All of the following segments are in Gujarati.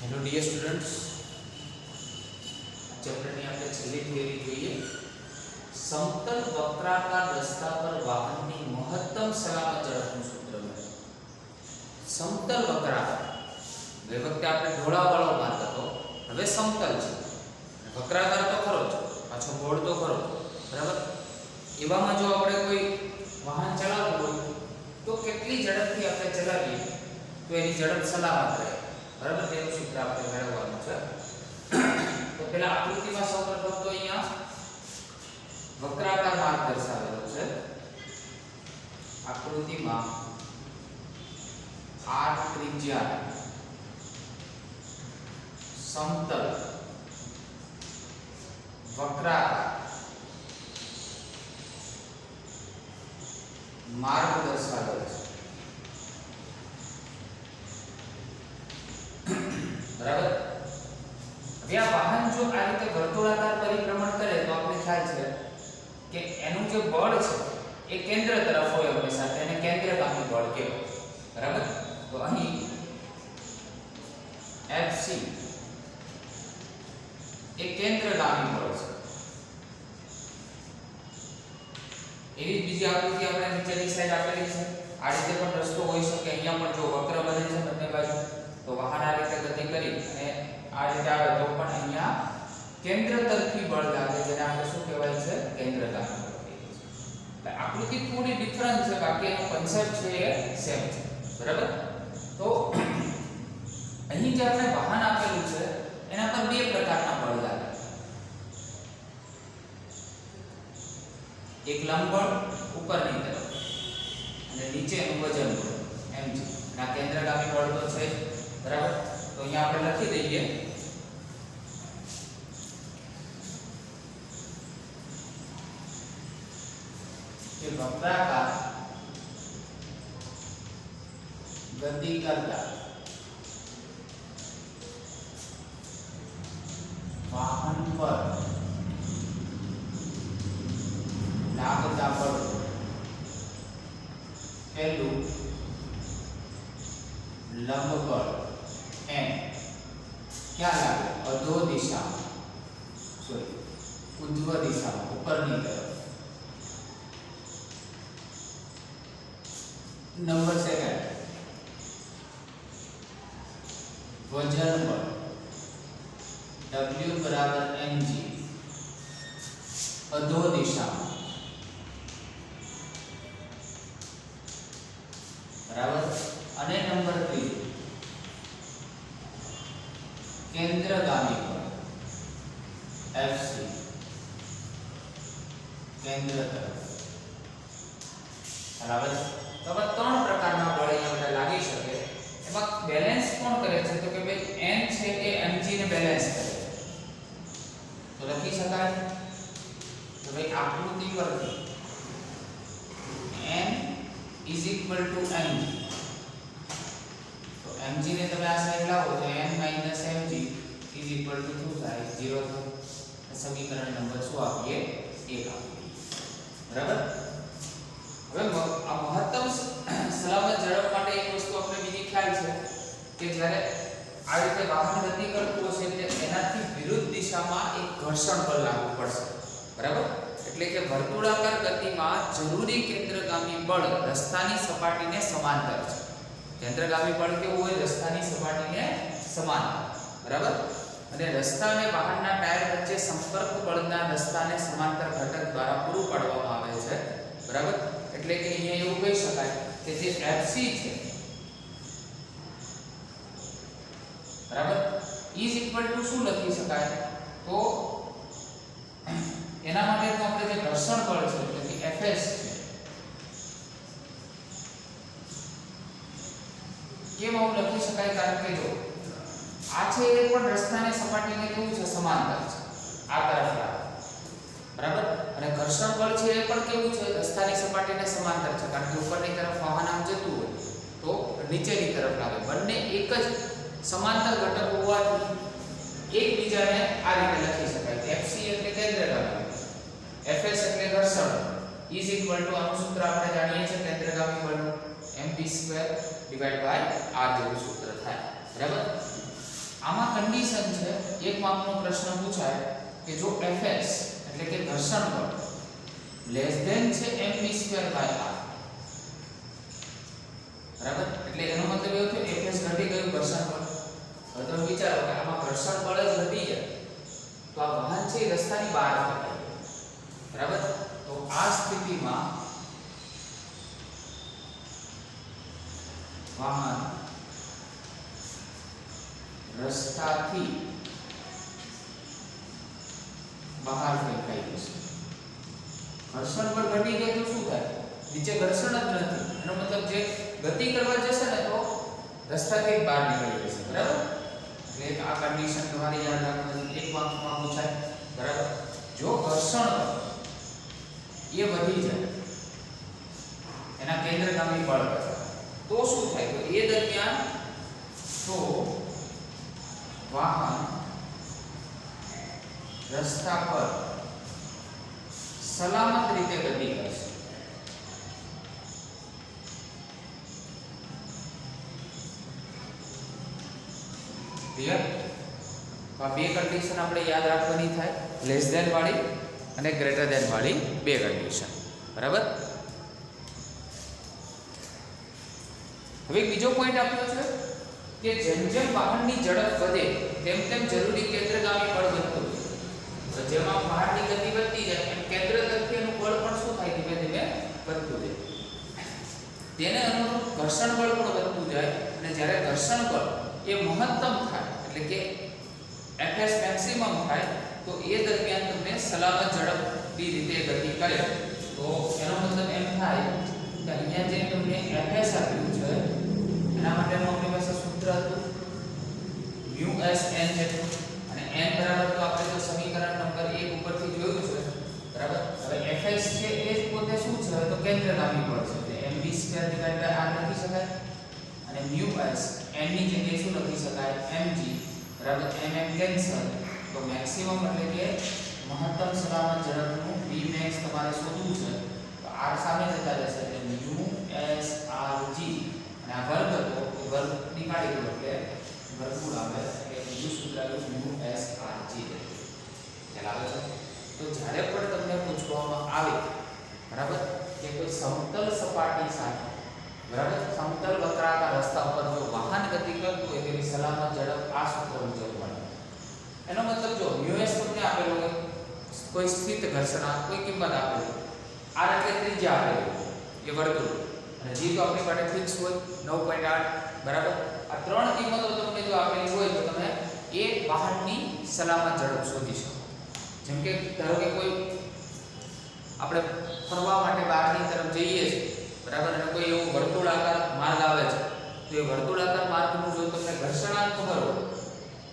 हेलो डियर स्टूडेंट्स, चैप्टर ની આપણે છેલ્લી થિયરી જોઈએ. સમતલ વક્રાકાર રસ્તા પર વાહનની મહત્તમ સલામત ઝડપનું સૂત્ર મળે. સમતલ વક્રાકાર ગઈ વખતે આપણે ઢોળાવાળો માર્ગ હતો, હવે સમતલ છે. વક્રાકાર તો ખરો જ, પાછો ગોળ તો ખરો, બરાબર. એવામાં જો આપણે કોઈ વાહન ચલાવવું હોય તો કેટલી ઝડપથી આપણે ચલાવીએ તો એની ઝડપ સલામત રહે, બરાબર. તેનું સૂત્ર આપણે મેળવવાનું છે. તો પેલા આકૃતિમાં સૌપ્રથમ તો અહીંયા વક્રાકાર માર્ગ દર્શાવેલો છે. આકૃતિમાં 8 ત્રિજ્યા સમતલ વક્રાકાર માર્ગ દર્શાવેલો છે, બરાબર. હવે આ વાહન જો આ રીતે વર્તુળાકાર પરિભ્રમણ કરે તો આપણે ખ્યાલ છે કે એનું જે બળ છે એ કેન્દ્ર તરફ હોય હંમેશા, તેને કેન્દ્રગામી બળ કહેવાય, બરાબર. તો અહીં Fc એ કેન્દ્રગામી બળ છે. એવી બીજી આકૃતિ આપણે નીચેની સાઈડ આપેલી છે. આ રીતે પણ રસ્તો હોઈ શકે. અહીંયા પણ જો વક્ર બને છે બંને બાજુ, તો વાહન આ રીતે ગતિ કરી અને આ રીતે આવે તો પણ અહીંયા કેન્દ્ર તરફી બળ લાગે, જેને આપણે શું કહેવાય છે, કેન્દ્રગામી બળ કહીએ છીએ. એટલે આકૃતિ થોડી ડિફરન્ટ છે, બાકી એનો કન્સેપ્ટ છે એ સેમ છે, બરાબર. તો અહીં જે આપણે વાહન આપેલું છે એના પર બે પ્રકારના બળ લાગે. એક લંબ બળ ઉપરની તરફ અને નીચેનું વજન બળ mg. આ કેન્દ્રગામી બળ તો છે, બરાબર. તો અહીંયા આપણે લખી દઈએ કે વક્રાકાર ગતિ કરતા વાહન પર લાગતા બળ પહેલું લંબ બળ m ક્યાં લાગે, અધો દિશામાં, સોરી ઉધ્વ દિશામાં, ઉપરની તરફ. નંબર સેકન્ડ વજન બળ W બરાબર mg અધો દિશામાં, બરાબર. અને નંબર 3 કેન્દ્રગામી બળ Fc કેન્દ્ર તરફ, બરાબર. તો આ ત્રણ પ્રકારના બળ અહીંયા લાગી શકે. એમાં બેલેન્સ કોણ કરે છે, તો કે ભાઈ n છે એ mg ને બેલેન્સ કરે છે. તો લખી શકાય તો ભાઈ આકૃતિ પરથી n = mg. તો mg ને તમે આ સાઈડ લાવો તો n - mg = શું થાય, 0 થાય. સમીકરણ નંબર શું આપીએ, 1 આપીએ, બરાબર. હવે આ મહત્તમ સલામત ઝડપ માટે એક વસ્તુ આપણે બીજી ખ્યાલ છે કે જ્યારે આ રીતે વાહન ગતિ કરતું હશે એટલે એનાથી વિરુદ્ધ દિશામાં એક ઘર્ષણ બળ લાગુ પડશે, બરાબર. એટલે કે વર્તુળાકાર ગતિમાં જરૂરી કેન્દ્રગામી બળ રસ્તાની સપાટીને સમાંતર છે. કેન્દ્રગામી બળ કેવું હોય, રસ્તાની સપાટીને સમાંતર, બરાબર. અને રસ્તા અને વાહનના ટાયર વચ્ચે સંપર્ક બળના રસ્તાને સમાંતર ઘટક દ્વારા પૂરું પાડવામાં આવે છે, બરાબર. એટલે કે અહીંયા એવું કહી શકાય કે જે Fc છે, બરાબર, શું લખી શકાય, તો એના માટે તો આપણે જે ઘર્ષણ બળ છે એટલે કે Fs છે, કેમ આવું લખી શકાય, કારણ કે જો આ છે એ પણ રસ્તાની સપાટીને કેવું છે, સમાંતર છે, આ તરફ લાગે, બરાબર. અને ઘર્ષણ બળ છે એ પણ કેવું છે, રસ્તાની સપાટીને સમાંતર છે, કારણ કે ઉપરની તરફ વાહન આમ જતું હોય તો નીચેની તરફ લાગે. બંને એક જ સમાંતર ઘટક હોવાથી એકબીજાને આ રીતે લખી શકાય. Fc એટલે કેન્દ્રગામી, Fs એટલે ઘર્ષણ, આનું સૂત્ર આપણે જાણીએ છીએ કેન્દ્રગામી બળનું mv² / r જેવું સૂત્ર થાય, બરાબર. આમાં કન્ડિશન છે, એક માર્કનો પ્રશ્ન પૂછાય કે જો Fs એટલે કે ઘર્ષણ બળ લેસ ધેન છે mv² r, બરાબર? એટલે એનો મતલબ એવો થયો Fs ઘટી ગયું ઘર્ષણ બળ. હવે તમે વિચારો કે આમાં ઘર્ષણ બળ જ ઘટી જાય તો આ વાહન છે એ રસ્તાની બહાર ફેંકાય, બરાબર? તો આ સ્થિતિમાં વાહન રસ્તાથી બહાર ફેંકાઈ જશે. ઘર્ષણ બળ ઘટી જાય તો શું થાય? નીચે ઘર્ષણ જ નથી, એનો મતલબ જે ગતિ કરવા જશે ને તો રસ્તાથી બહાર નીકળી જશે, બરાબર? એટલે આ કન્ડિશન તમારે યાદ રાખવાની, એક વાક્યમાં પૂછાય, બરાબર? જો ઘર્ષણ બળ એ વધી જાય એના કેન્દ્રગામી બળ કરતા તો શું થાય? તો એ દરમિયાન તો વાહન રસ્તા પર સલામત રીતે ગતિ કરશે. ક્લિયર? તો આ બે કન્ડિશન આપણે યાદ રાખવાની થાય, લેસ ધેન વાળી અને ગ્રેટર ધેન વાળી બે કન્ડિશન, બરાબર? હવે બીજો પોઈન્ટ આપ્યો છે કે જેમ જેમ વાહનની ઝડપ વધે તેમ તેમ જરૂરી કેન્દ્રગામી બળ વધતું જાય. તો જેમાં વાહનની ગતિ વધતી જાય એમ કેન્દ્ર તરફીનું બળ પણ શું થાય? ધીમે ધીમે વધતું જાય. તેને અનુરૂપ ઘર્ષણ બળ પણ વધતું જાય અને જ્યારે ઘર્ષણ બળ એ મહત્તમ થાય એટલે કે Fs મેક્સિમમ થાય તો એ દરમિયાન તમને સલામત ઝડપી રીતે ગતિ કરે. તો એનો મતલબ એમ થાય કે અહીંયા જે તમને Fs આપ્યું છે એના માટેનું આપણી પાસે સૂત્ર હતું μsn જેટલું, અને n બરાબર તો આપણે તો સમીકરણ નંબર 1 ઉપરથી જોયું છે, બરાબર? હવે Fs છે એ જ પોતે શું છે? તો કેન્દ્રગામી બળ છે, એટલે mv² / r લખી શકાય, અને મ્યુએસ n ની જગ્યાએ શું લખી શકાય? mg, બરાબર? mm કેન્સલ, તો મેક્સિમમ એટલે કે મહત્તમ સલામત ઝડપનું vmax તમારે શોધવું છે. તો r સામે જતા રહેશે એટલે μsrg, અને આ વર્ગ હતો એ વર્ગ નીકાળી દો એટલે વર્ગમૂળ આવે, એટલે બીજું સૂત્ર આવ્યું μsrg. ખ્યાલ આવે છે? તો જ્યારે પણ તમને પૂછવામાં આવે, બરાબર, કે કોઈ સમતલ સપાટી સાથે, બરાબર, સમતલ વક્રાકાર રસ્તા પર જો વાહન ગતિ કરતું હોય તેની સલામત ઝડપ આ સૂત્ર મુજબ મળે. એનો મતલબ જો μs તમને આપેલો હોય, કોઈ સ્થિત ઘર્ષણાંક કોઈ કિંમત આપેલી, r એટલે ત્રિજ્યા આપેલી એ વર્તુળ, અને g તો આપણી માટે ફિક્સ હોય 9.8, બરાબર? આ ત્રણ કિંમતો તમને જો આપેલી હોય તો તમે એ વાહનની સલામત ઝડપ શોધી શકો. જેમ કે ધારો કે કોઈ આપણે ફરવા માટે બહારની તરફ જઈએ છીએ, બરાબર, અને કોઈ એવો વર્તુળાકાર માર્ગ આવે છે તો એ વર્તુળાકાર માર્ગનું જો તમને ઘર્ષણાંક ખબર હોય,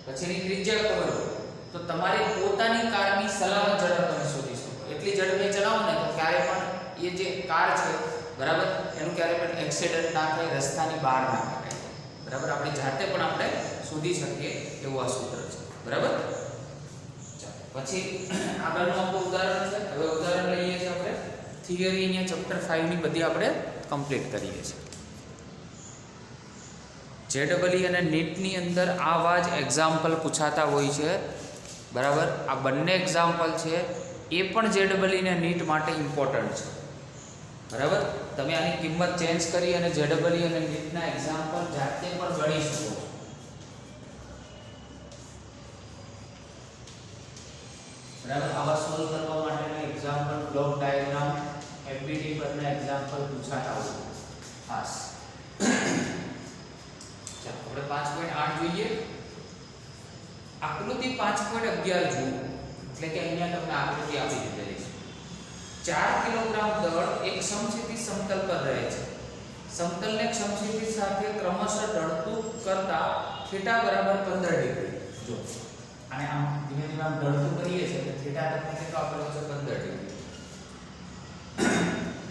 પછીની ત્રિજ્યા ખબર હોય, તો તમારી પોતાની કારની સલામત ઝડપ તમે શોધી શકો. એટલી ઝડપે ચલાવો ને તો ક્યારે પણ એ જે કાર છે, બરાબર, એનું ક્યારે પણ એક્સિડન્ટ ના થાય, રસ્તાની બહાર ના થાય, બરાબર? આપણે જાતે પણ આપણે શોધી શકીએ એવું આ સૂત્ર છે, બરાબર? પછી આગળનું આપણું ઉદાહરણ છે. હવે ઉદાહરણ લઈએ છીએ આપણે. થિયરી અહીંયા ચેપ્ટર 5 ની બધી આપણે કમ્પ્લીટ કરીએ છીએ. JEE અને નીટની અંદર આવા જ એક્ઝામ્પલ પૂછાતા હોય છે, બરાબર? આ બંને એક્ઝામ્પલ છે એ પણ JEE અને નીટ માટે ઇમ્પોર્ટન્ટ છે, બરાબર? તમે આની કિંમત ચેન્જ કરી અને JEE અને નીટના એક્ઝામ્પલ જાતે પણ ગણી શકો. બરાબર? આવા સોલ્વ કરવા માટેના એક્ઝામ્પલ, બ્લોક ડાયાગ્રામ, FBT પરના એક્ઝામ્પલ પૂછાતા હોય ખાસ. ચાલો આપણે 5.8 જોઈએ. આકૃતિ 5.11 જુઓ. એટલે કે અહીંયા તમને આકૃતિ આપી દીધેલી છે. 4 કિલોગ્રામ દળ એક સમક્ષિતિજ સમતલ પર રહે છે. સમતલને સમક્ષિતિજ સાથે ક્રમશઃ ઢળતું કરતા થીટા બરાબર 15 ડિગ્રી. જો અને આમ ધીમે ધીમે આમ ઢળતું કરીએ છીએ એટલે થીટા તમને કેટલો આપેલો છે? 15 ડિગ્રી.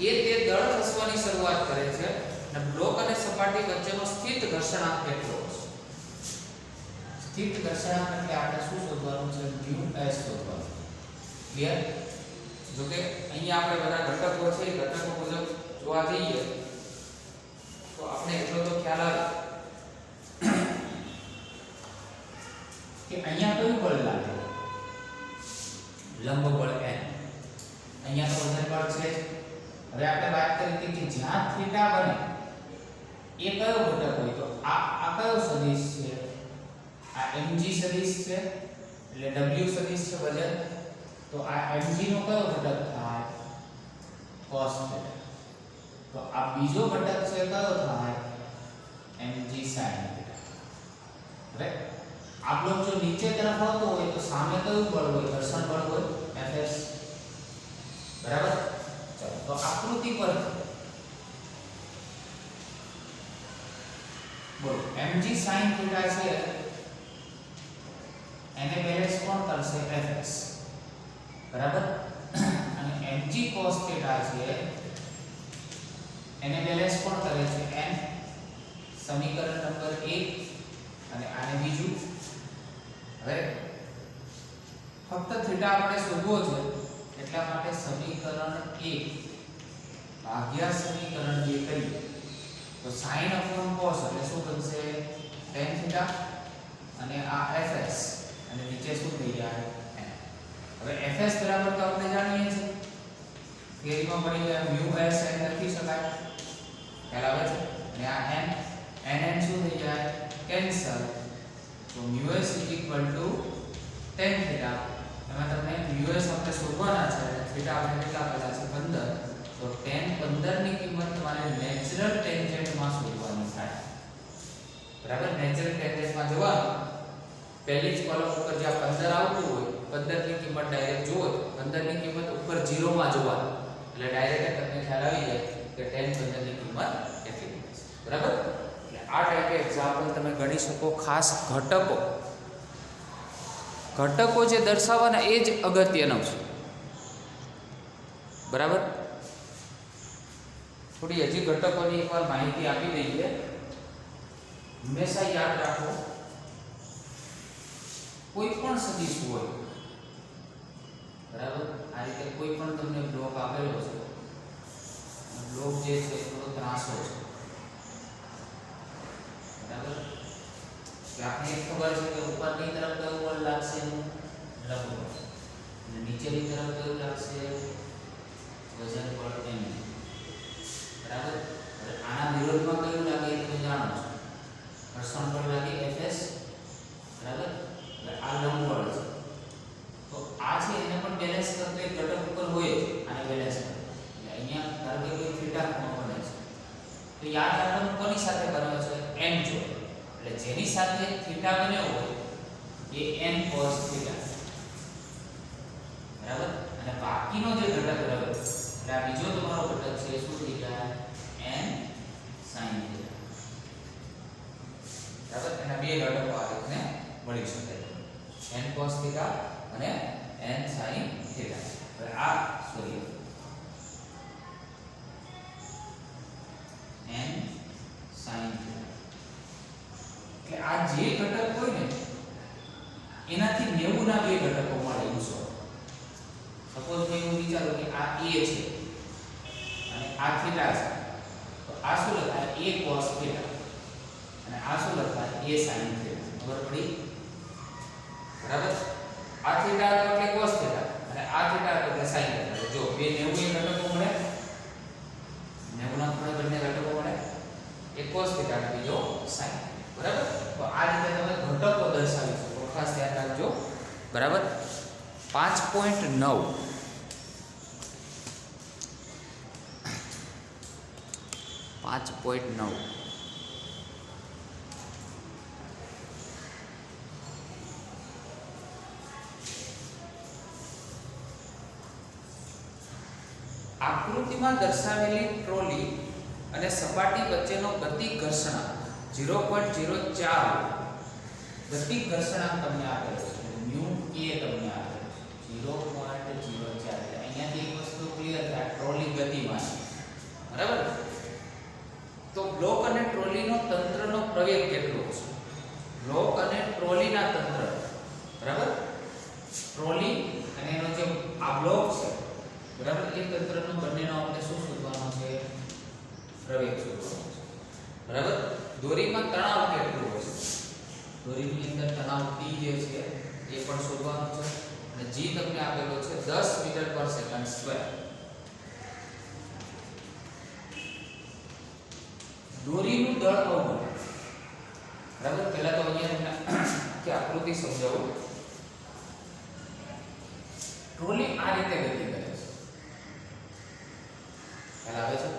એ તે દળ ખસવાની શરૂઆત કરે છે અને બ્લોક અને સપાટી વચ્ચેનો સ્થિત ઘર્ષણાંક કેટલો છે? સ્થિત ઘર્ષણાંક એટલે આપણે શું શોધવાનું છે? μs શોધવાનું. ક્લિયર? જો કે અહીંયા આપણે બધા ઘટકો છે, ઘટકો મુજબ જોવા જઈએ તો આપણે એટલો તો ખ્યાલ આવે થીટા બને એ કયો ઘટક હોય તો આ કયો સદિશ છે આ mg સદિશ છે એટલે w સદિશ છે વજન તો આ mg નો કયો ઘટક થાય cos થીટા તો આ બીજો ઘટક છે કયો થાય mg sin થીટા હવે આ બ્લોક જો નીચે તરફ આવતો હોય તો સામે કયું બળ હોય ઘર્ષણ બળ હોય Fs બરાબર ચલો તો આકૃતિ પર બોલો mg sin થીટા છે એને બેલેન્સ કોણ કરશે Fs બરાબર અને mg cos થીટા છે એને બેલેન્સ કોણ કરે છે n સમીકરણ નંબર 1 અને આને બીજું હવે ફક્ત થીટા આપણે શોધવો છે એટલા માટે સમીકરણ 1 ભાગ્યા સમીકરણ 2 કરીએ તો sin upon cos એટલે શું બનશે tan થીટા અને આ fs અને નીચે શું થઈ જાય n હવે fs બરાબર તો આપણે જાણીએ છીએ થિયરીમાં ભણી ગયા mu s n લખી શકાય ખ્યાલ આવે છે અને આ n શું થઈ જાય કેન્સલ તો mu s tan થીટા એમાં તમને mu s આપણે શોધવાના છે થીટા આપણે કેટલા આપેલા છે 15 તો tan 15 ની કિંમત તમારે નેચરલ ટેન્જેન્ટ માં શોધવાની થાય બરાબર નેચરલ ટેન્જેન્ટ માં જવાનું પહેલી જ કોલમ ઉપર જે 15 આવતું હોય 15 ની કિંમત ડાયરેક્ટ જુઓ 15 ની કિંમત ઉપર 0 માં જોવાનું એટલે ડાયરેક્ટ તમને ખ્યાલ આવી જાય કે tan 15 ની કિંમત કેટલી છે બરાબર એટલે આ ટાઈપે એક્ઝામ્પલ તમે ગણી શકો ખાસ ઘટકો જે દર્શાવવાના એ જ અગત્યનો છે બરાબર થોડી હજી ઘટકોની એકવાર માહિતી આપી દઈએ હંમેશા યાદ રાખો કોઈ પણ સદિશ હોય બરાબર આ રીતે કોઈ પણ તમને બ્લોક આપેલો છે બ્લોક જે છે થોડો ત્રાસો છે બરાબર કે આપણે ખબર છે કે ઉપરની તરફ કયું બળ લાગશે લંબ અને નીચેની તરફ કયું લાગશે વજન બળ m બરાબર હવે આના વિરોધમાં કયું લાગે એ તમે જાણો છો ઘર્ષણ બળ લાગે Fs બરાબર એટલે આ લંબ બળ છે તો આ છે એને પણ બેલેન્સ કરતો એક ઘટક ઉપર હોય જ આને બેલેન્સ કરે એટલે અહીંયા ધારો કે કોઈ થીટા કોણ બને છે તો યાદ રાખવાનું કોની સાથે બને છે n જોડે એટલે જેની સાથે થીટા બન્યો હોય એ n cos થીટા બરાબર અને બાકીનો જે ઘટક રહ્યો એટલે આ બીજો તમારો ઘટક છે શું થઈ જાય n sin થીટા બરાબર એના બે ઘટકો આ રીતને મળી શકે n cos થીટા અને n sin થીટા હવે આ સોરી n sin થીટા કે આ જે ઘટક હોય ને એનાથી 90 ના બે ઘટકો મળે એવું છે સપોઝ મેં એવું વિચારું કે આ a છે અને આ થીટા છે તો આ શું લખાય a cos થીટા અને આ શું લખાય a sin થીટા ખબર પડી બરાબર આ થીટા એટલે cos થીટા અને આ થીટા એટલે sin થીટા જો બે 90 ઘટકો મળે 90 ના ખૂણે બંને ઘટકો મળે એક cos થીટા અને બીજો sin બરાબર તો આ રીતે તમે ઘટકો દર્શાવી શકો ખાસ ધ્યાન રાખજો બરાબર 5.9 આકૃતિમાં દર્શાવેલી ટ્રોલી અને સપાટી વચ્ચેનો ગતિ ઘર્ષણાંક 0.04 ગતિ ઘર્ષણાંક તમને આપેલો છે mu k તમને આપેલો છે 0.04 અહીંયાથી એક વસ્તુ ક્લિયર થાય ટ્રોલી ગતિમાન બરાબર તો બ્લોક અને ટ્રોલીનો તંત્રનો પ્રવેગ કેટલો છે બ્લોક અને ટ્રોલીના તંત્ર બરાબર ટ્રોલી અને એનો જે આ બ્લોક છે બરાબર એ તંત્રનો બંનેનો આપણે શું શોધવાનો છે પ્રવેગ શોધવાનો છે બરાબર દોરીમાં તણાવ કેટલો હોય છે દોરીની અંદર તણાવ T જે છે એ પણ શોધવાનો છે અને G તમને આપેલો છે 10 મીટર પર સેકન્ડ સ્ક્વેર દોરીનું દળ અવગુણ. બરાબર, પહેલા તો અહીંયા કે આકૃતિ સમજાવું. ટ્રોલી આ રીતે ગતિ કરે છે. ખ્યાલ આવે છે?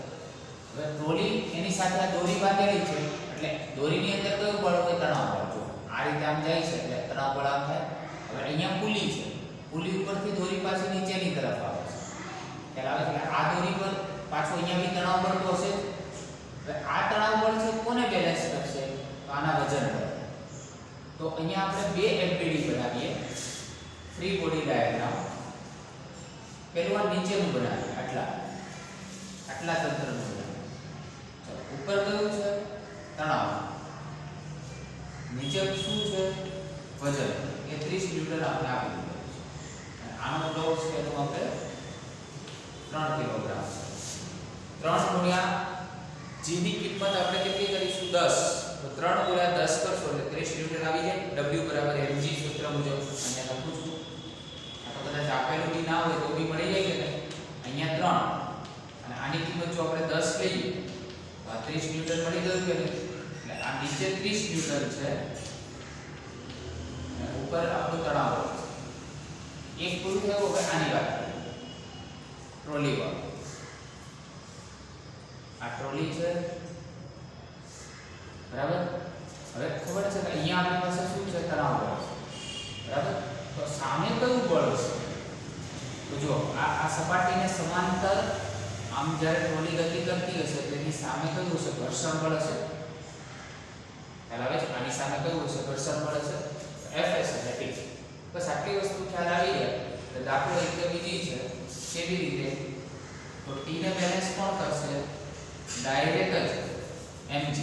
હવે ટ્રોલી એની સાથે આ દોરી બાંધેલી છે એટલે દોરીની અંદર કયું બળ હોય? તણાવ બળ. જો આ રીતે આમ જાય છે એટલે તણાવ બળ આમ થાય. હવે અહીંયા પુલી છે, પુલી ઉપરથી દોરી પાછી નીચેની તરફ આવે છે. ખ્યાલ આવે છે? એટલે આ દોરી પર પાછું અહીંયા બી તણાવ બળ તો હશે. હવે આ તણાવ બળ છે કોને બેલેન્સ કરશે? તો આના વજન પર. તો અહીંયા આપણે બે એફબીડી બનાવીએ, ફ્રી બોડી ડાયાગ્રામ. પેલું આ નીચેનું બનાવીએ, આટલા તંત્રનું બનાવીએ. ઉપર કયું છે? તણાવ. નીચે શું છે? વજન. એ 30 ન્યૂટન આપણે આપી દીધું છે. આનો લોડ છે તો આપણે 3 કિલોગ્રામ છે. 3 ગુણ્યા g ની કિંમત આપણે કેટલી કરીશું? 10. તો 3 ગુણ્યા 10 કરશો એટલે 30 ન્યૂટન આવી જાય. w બરાબર mg સૂત્ર મુજબ અહીંયા લખું છું. આ તો કદાચ આપેલું બી ના હોય તો બી મળી જાય કે નહીં? અહીંયા 3 અને આની કિંમત જો આપણે 10 લઈએ તો આ 30 ન્યૂટન મળી ગયું કે નહીં? એટલે આ નીચે 30 ન્યૂટન છે અને ઉપર આપણું તણાવ છે. એક પૂરું થયું. હવે આની વાત કરીએ. ટ્રોલી વાળું. આ ટ્રોલી છે, બરાબર. હવે ખબર છે કે અહીંયા આપણી પાસે શું છે? તણાવ બળ છે, બરાબર. તો સામે કયું બળ છે? તો જો આ સપાટીને સમાંતર આમ જ્યારે ટ્રોલી ગતિ કરતી હશે તેની સામે કયું હશે? ઘર્ષણ બળ હશે. ખ્યાલ આવે છે? આની સામે કયું હશે? ઘર્ષણ બળ હશે. Fs એટલે ઠીક. બસ આટલી વસ્તુ ખ્યાલ આવી જાય તો દાખલો એક બીજી છે. કેવી રીતે? તો t ને બેલેન્સ કોણ કરશે? ડાયરેક્ટ જ mg.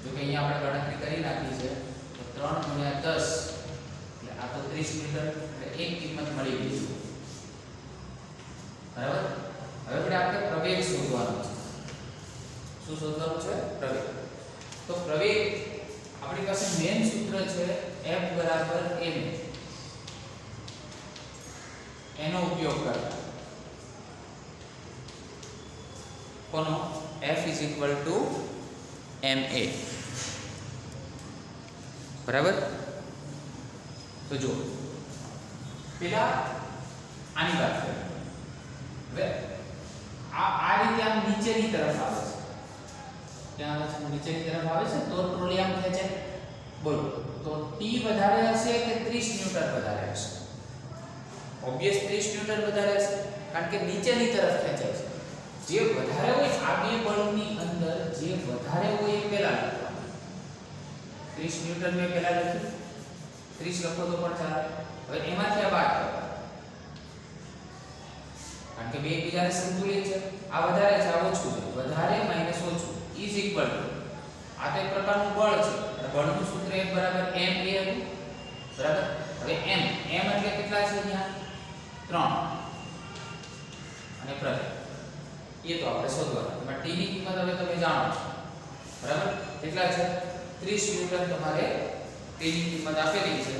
જો કે અહીંયા આપણે ગણતરી કરી નાખી છે તો 3 ગુણ્યા 10 એટલે આ તો 30 મીટર એટલે એક કિંમત મળી ગઈ છે, બરાબર. હવે આપણે પ્રવેગ શોધવાનો છે. શું શોધવાનું છે? પ્રવેગ. તો પ્રવેગ આપણી પાસે મેઇન સૂત્ર છે F બરાબર ma. એનો ઉપયોગ કરતા કોનો? F is equal to ma. બરાબર. તો જો પેલા આની વાત કરીએ. હવે આ રીતે આમ નીચેની તરફ આવે છે. ક્યાં આવે છે? નીચેની તરફ આવે છે તો ટ્રોલી આમ ખેંચે. બોલો તો t વધારે હશે કે 30 ન્યૂટન વધારે હશે? ઓબ્વિયસ 30 ન્યૂટન વધારે હશે કારણ કે નીચેની તરફ ખેંચાય છે. જે વધારે હોય આ બે બળની અંદર જે વધારે હોય એ પહેલા લખવાનું. 30 ન્યૂટન મેં પહેલા લખ્યું, 30 લખો તો પણ ચાલે. હવે એમાંથી આ બાદ કરો કારણ કે બે એકબીજાને સંતુલિત છે. આ વધારે છે, આ ઓછું છે. વધારે માઈનસ ઓછું ઇઝ ઇક્વલ ટુ આ તો એક પ્રકારનું બળ છે અને બળનું સૂત્ર F બરાબર ma હતું, બરાબર. હવે m એટલે કેટલા છે? અહીંયા 3 અને પ્રવેગ એ તો આપણે શોધવાનું. એમાં t ની કિંમત હવે તમે જાણો છો, બરાબર. કેટલા છે? 30 ન્યૂટન તમારે t ની કિંમત આપેલી છે,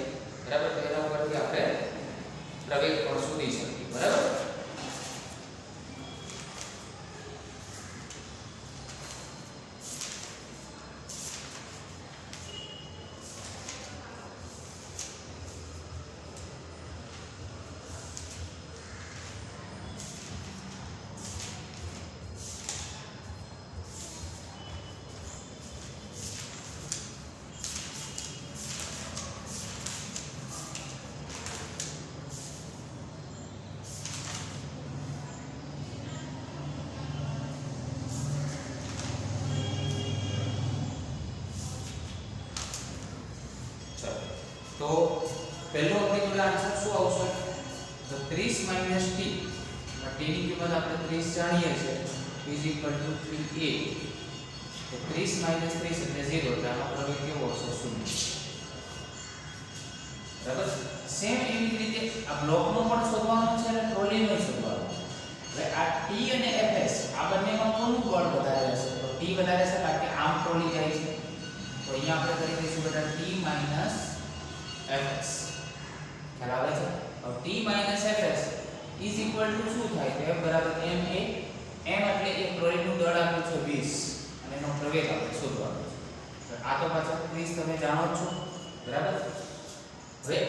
બરાબર. તો એના ઉપરથી આપણે પ્રવેગ પણ શોધી શકીએ, બરાબર. તો પહેલો આપણી જોડે આન્સર શું આવશે? તો 30 માઈનસ t. t ની કિંમત આપણે 30 જાણીએ છીએ is equal to 3a. તો 30 માઈનસ 30 એટલે 0. એટલે આનો પ્રવેગ કેવો હશે? 0. બરાબર. સેમ એવી રીતે આ બ્લોકનો પણ શોધવાનો છે અને ટ્રોલીનો શોધવાનો છે. હવે આ t અને fs આ બંનેમાં કોનું બળ વધારે હશે? તો t વધારે છે કારણ કે આમ ટ્રોલી જાય છે. તો અહીંયા આપણે કરી દઈશું બેટા t માઈનસ fs. ખ્યાલ આવે છે? હવે t minus fs is equal to શું થાય? તો f બરાબર ma. m એટલે એક ટ્રોલીનું દળ આપ્યું છે 20. આ તો પાછો 30 તમે જાણો જ છો, બરાબર. હવે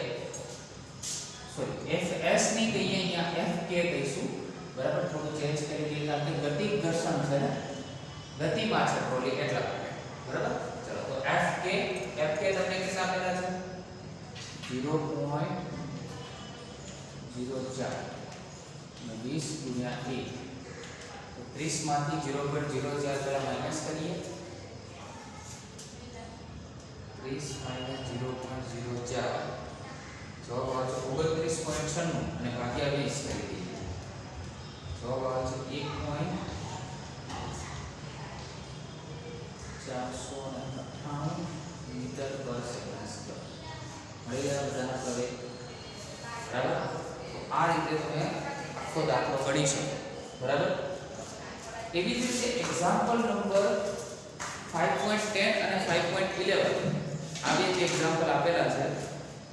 સોરી fs ની કહીએ અહીંયા fk કહીશું, બરાબર. થોડું ચેન્જ કરી દઈએ કારણ કે ગતિ ઘર્ષણ છે ને, ગતિમાં છે થોડી એટલા માટે, બરાબર. ચલો તો fk તમને કેટલા આપેલા છે? 0.04 અને 20 ગુણ્યા 1 તો 30 માંથી 0.04 પેલા માઈનસ કરીએ. 30 માઈનસ 0.04 જવાબ આવે છે 29.96 અને ભાગ્યા 20 કરી દઈએ. જવાબ આવે છે 1.498 મીટર પર સેકન્ડ. મળી ગયા બધાના પ્રવેગ, બરાબર. આ રીતે તમે આખો દાખલો ગણી શકો, બરાબર. એવી જ રીતે એક્ઝામ્પલ નંબર 5.10 અને 5.11 આ બે જે એક્ઝામ્પલ આપેલા છે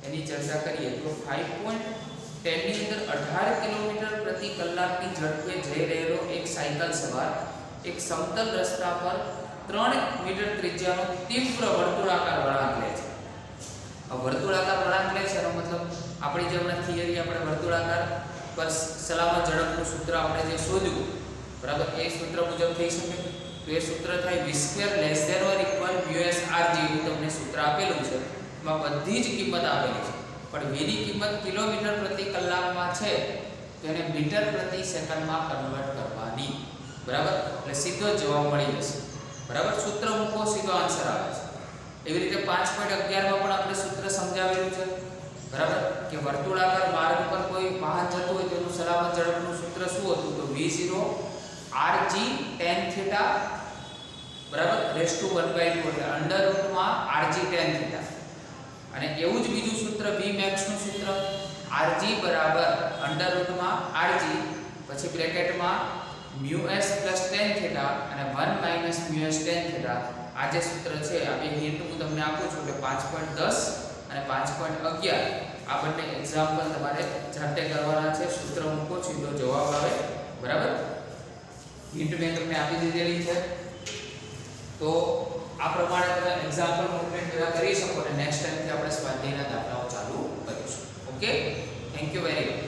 એની ચર્ચા કરીએ તો 5.10 ની અંદર 18 કિલોમીટર પ્રતિ કલાકની ઝડપે જઈ રહેલો એક સાયકલ સવાર એક સમતલ રસ્તા પર 3 મીટર ત્રિજ્યાનો તીવ્ર વર્તુળાકાર વળાંક લે છે. વર્તુળાકાર વળાંક લે છે એનો મતલબ આપણી જે હમણાં થિયરી આપણે વર્તુળાકાર પર સલામત ઝડપનું સૂત્ર આપણે જે શોધ્યું, બરાબર, એ સૂત્ર મુજબ થઈ શકે. તો એ સૂત્ર થાય v² ≤ μs rg. એવું તમને સૂત્ર આપેલું છે, એમાં બધી જ કિંમત આપેલી છે, પણ v ની કિંમત કિલોમીટર પ્રતિ કલાકમાં છે તો એને મીટર પ્રતિ સેકન્ડમાં કન્વર્ટ કરવાની, બરાબર. એટલે સીધો જવાબ મળી જશે, બરાબર. સૂત્ર મૂકો સીધો આન્સર આવે છે. એવી રીતે 5.11 માં પણ આપણે સૂત્ર સમજાવેલું છે, બરાબર, કે વર્તુળાકાર માર્ગ પર કોઈ વાહન જતું હોય તેનું સલામત ઝડપનું સૂત્ર શું હતું? તો v0 rg tan θ, બરાબર, ⁻² એટલે અંડર રૂટમાં rg tan θ. અને એવું જ બીજું સૂત્ર vmax નું સૂત્ર rg બરાબર અંડર રૂટમાં rg પછી બ્રેકેટમાં μs tan θ અને 1 μs tan θ. આ જે સૂત્ર છે આ બે હિન્ટ હું તમને આપું છું કે 5.10 અને 5.11 આ બંને એક્ઝામ્પલ તમારે જાતે કરવાના છે. સૂત્ર મૂકો સીધો જવાબ આવે, બરાબર. હિન્ટ મેં તમને આપી દીધેલી છે, તો આ પ્રમાણે તમે એક્ઝામ્પલ મૂવમેન્ટ બધા કરી શકો અને નેક્સ્ટ ટાઈમથી આપણે સ્વાધ્યાયના દાખલાઓ ચાલુ કરીશું. Okay, thank you very much.